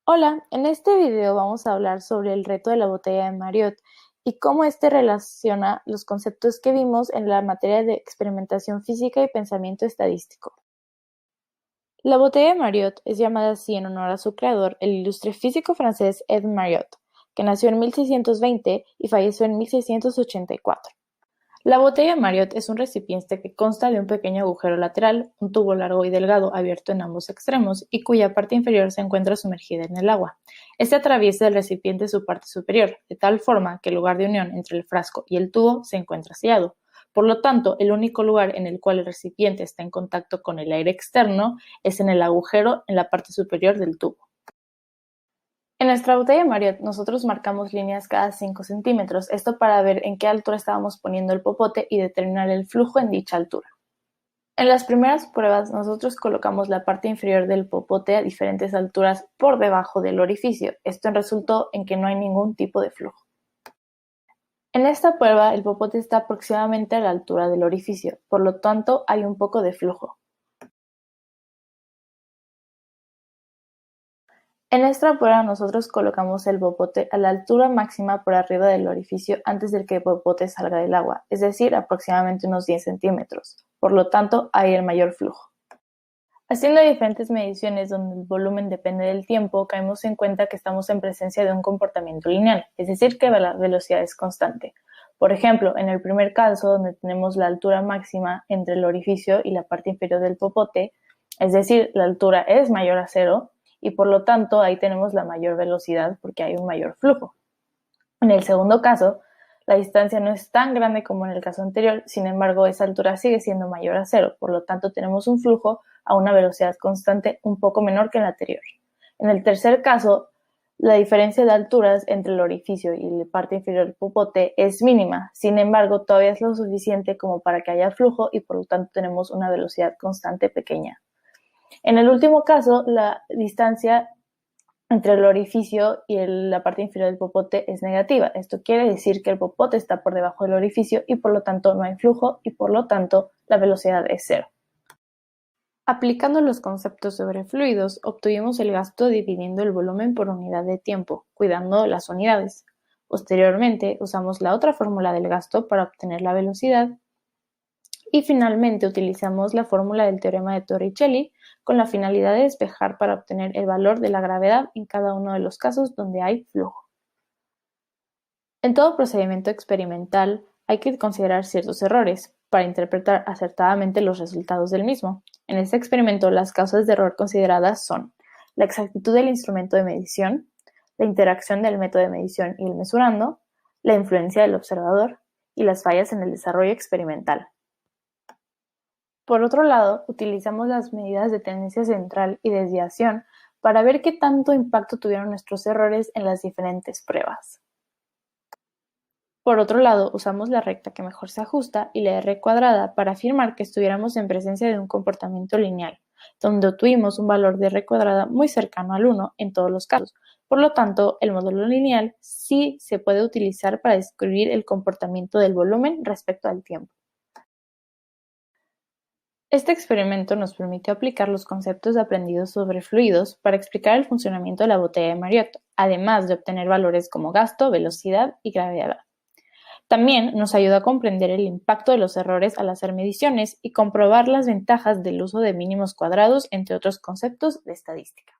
Hola, en este video vamos a hablar sobre el reto de la botella de Marriott y cómo este relaciona los conceptos que vimos en la materia de experimentación física y pensamiento estadístico. La botella de Marriott es llamada así en honor a su creador, el ilustre físico francés Ed Marriott, que nació en 1620 y falleció en 1684. La botella Marriott es un recipiente que consta de un pequeño agujero lateral, un tubo largo y delgado abierto en ambos extremos y cuya parte inferior se encuentra sumergida en el agua. Este atraviesa el recipiente su parte superior, de tal forma que el lugar de unión entre el frasco y el tubo se encuentra sellado. Por lo tanto, el único lugar en el cual el recipiente está en contacto con el aire externo es en el agujero en la parte superior del tubo. En nuestra botella Marriott nosotros marcamos líneas cada 5 centímetros, esto para ver en qué altura estábamos poniendo el popote y determinar el flujo en dicha altura. En las primeras pruebas nosotros colocamos la parte inferior del popote a diferentes alturas por debajo del orificio, esto resultó en que no hay ningún tipo de flujo. En esta prueba el popote está aproximadamente a la altura del orificio, por lo tanto hay un poco de flujo. En esta prueba nosotros colocamos el popote a la altura máxima por arriba del orificio antes de que el popote salga del agua, es decir, aproximadamente unos 10 centímetros. Por lo tanto, hay el mayor flujo. Haciendo diferentes mediciones donde el volumen depende del tiempo, caemos en cuenta que estamos en presencia de un comportamiento lineal, es decir, que la velocidad es constante. Por ejemplo, en el primer caso, donde tenemos la altura máxima entre el orificio y la parte inferior del popote, es decir, la altura es mayor a cero, y por lo tanto ahí tenemos la mayor velocidad porque hay un mayor flujo. En el segundo caso, la distancia no es tan grande como en el caso anterior, sin embargo esa altura sigue siendo mayor a cero, por lo tanto tenemos un flujo a una velocidad constante un poco menor que el anterior. En el tercer caso, la diferencia de alturas entre el orificio y la parte inferior del popote es mínima, sin embargo todavía es lo suficiente como para que haya flujo y por lo tanto tenemos una velocidad constante pequeña. En el último caso, la distancia entre el orificio y la parte inferior del popote es negativa. Esto quiere decir que el popote está por debajo del orificio y por lo tanto no hay flujo y por lo tanto la velocidad es cero. Aplicando los conceptos sobre fluidos, obtuvimos el gasto dividiendo el volumen por unidad de tiempo, cuidando las unidades. Posteriormente, usamos la otra fórmula del gasto para obtener la velocidad. Y finalmente utilizamos la fórmula del teorema de Torricelli con la finalidad de despejar para obtener el valor de la gravedad en cada uno de los casos donde hay flujo. En todo procedimiento experimental hay que considerar ciertos errores para interpretar acertadamente los resultados del mismo. En este experimento las causas de error consideradas son la exactitud del instrumento de medición, la interacción del método de medición y el mesurando, la influencia del observador y las fallas en el desarrollo experimental. Por otro lado, utilizamos las medidas de tendencia central y desviación para ver qué tanto impacto tuvieron nuestros errores en las diferentes pruebas. Por otro lado, usamos la recta que mejor se ajusta y la R cuadrada para afirmar que estuviéramos en presencia de un comportamiento lineal, donde obtuvimos un valor de R cuadrada muy cercano al 1 en todos los casos. Por lo tanto, el modelo lineal sí se puede utilizar para describir el comportamiento del volumen respecto al tiempo. Este experimento nos permitió aplicar los conceptos aprendidos sobre fluidos para explicar el funcionamiento de la botella de Marriott, además de obtener valores como gasto, velocidad y gravedad. También nos ayudó a comprender el impacto de los errores al hacer mediciones y comprobar las ventajas del uso de mínimos cuadrados, entre otros conceptos de estadística.